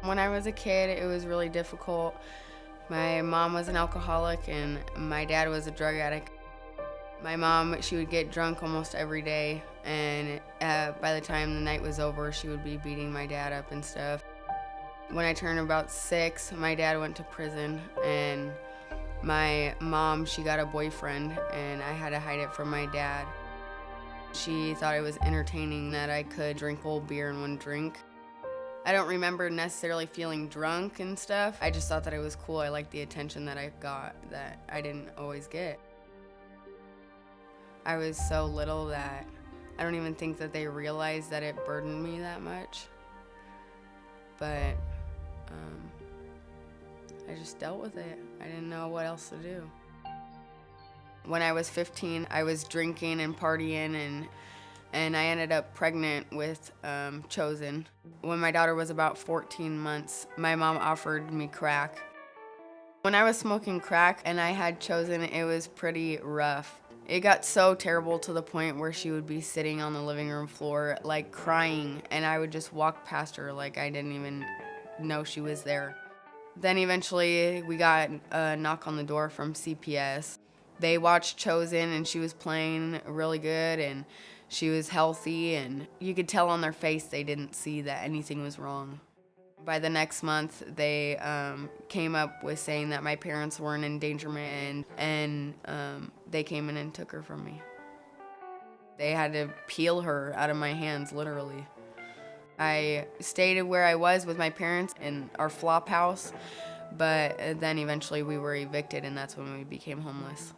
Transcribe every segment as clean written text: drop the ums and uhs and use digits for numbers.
When I was a kid, it was really difficult. My mom was an alcoholic and my dad was a drug addict. My mom, she would get drunk almost every day, and by the time the night was over, she would be beating my dad up and stuff. When I turned about 6, my dad went to prison, and my mom, she got a boyfriend, and I had to hide it from my dad. She thought it was entertaining that I could drink whole beer in one drink. I don't remember necessarily feeling drunk and stuff. I just thought that it was cool. I liked the attention that I got that I didn't always get. I was so little that I don't even think that they realized that it burdened me that much. But I just dealt with it. I didn't know what else to do. When I was 15, I was drinking and partying, and I ended up pregnant with Chosen. When my daughter was about 14 months, my mom offered me crack. When I was smoking crack and I had Chosen, it was pretty rough. It got so terrible to the point where she would be sitting on the living room floor, like crying, and I would just walk past her like I didn't even know she was there. Then eventually we got a knock on the door from CPS. They watched Chosen and she was playing really good and she was healthy, and you could tell on their face they didn't see that anything was wrong. By the next month, they came up with saying that my parents were in endangerment, and they came in and took her from me. They had to peel her out of my hands, literally. I stayed where I was with my parents in our flop house, but then eventually we were evicted, and that's when we became homeless.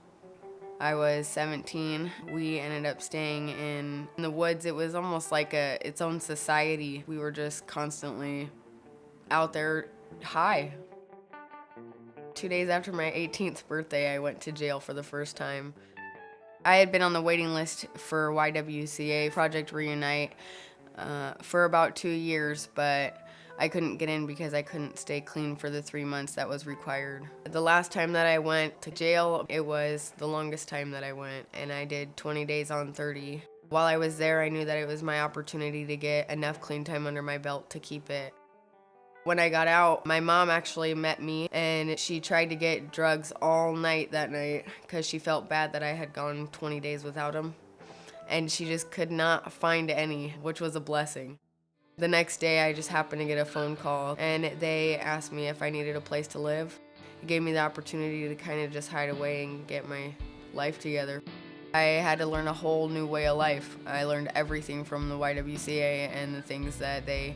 I was 17. We ended up staying in the woods. It was almost like its own society. We were just constantly out there high. 2 days after my 18th birthday, I went to jail for the first time. I had been on the waiting list for YWCA, Project Reunite, for about 2 years, but I couldn't get in because I couldn't stay clean for the 3 months that was required. The last time that I went to jail, it was the longest time that I went, and I did 20 days on 30. While I was there, I knew that it was my opportunity to get enough clean time under my belt to keep it. When I got out, my mom actually met me, and she tried to get drugs all night that night because she felt bad that I had gone 20 days without them. And she just could not find any, which was a blessing. The next day, I just happened to get a phone call, and they asked me if I needed a place to live. It gave me the opportunity to kind of just hide away and get my life together. I had to learn a whole new way of life. I learned everything from the YWCA and the things that they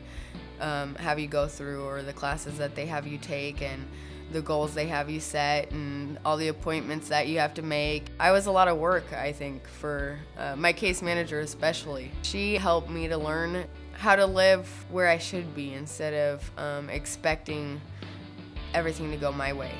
have you go through, or the classes that they have you take, and the goals they have you set, and all the appointments that you have to make. I was a lot of work, I think, for my case manager especially. She helped me to learn how to live where I should be instead of expecting everything to go my way.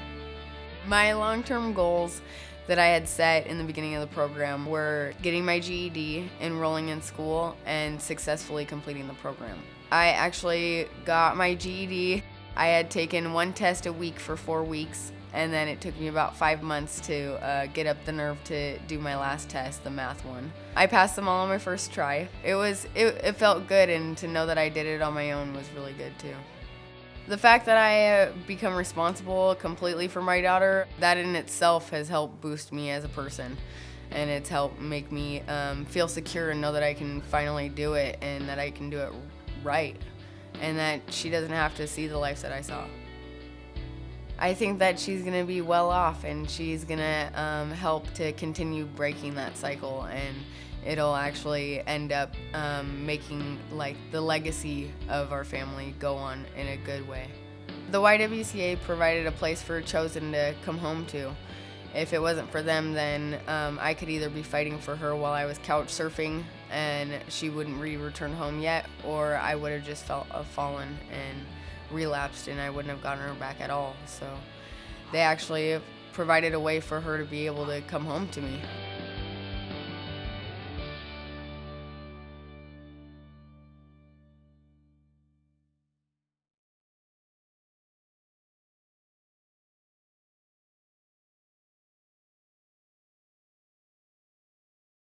My long-term goals that I had set in the beginning of the program were getting my GED, enrolling in school, and successfully completing the program. I actually got my GED. I had taken one test a week for 4 weeks, and then it took me about 5 months to get up the nerve to do my last test, the math one. I passed them all on my first try. It felt good, and to know that I did it on my own was really good too. The fact that I become responsible completely for my daughter, that in itself has helped boost me as a person. And it's helped make me feel secure and know that I can finally do it, and that I can do it right, and that she doesn't have to see the life that I saw. I think that she's going to be well off, and she's going to help to continue breaking that cycle, and it'll actually end up making like the legacy of our family go on in a good way. The YWCA provided a place for Chosen to come home to. If it wasn't for them, then I could either be fighting for her while I was couch surfing and she wouldn't return home yet, or I would have just fallen and relapsed and I wouldn't have gotten her back at all. So they actually provided a way for her to be able to come home to me.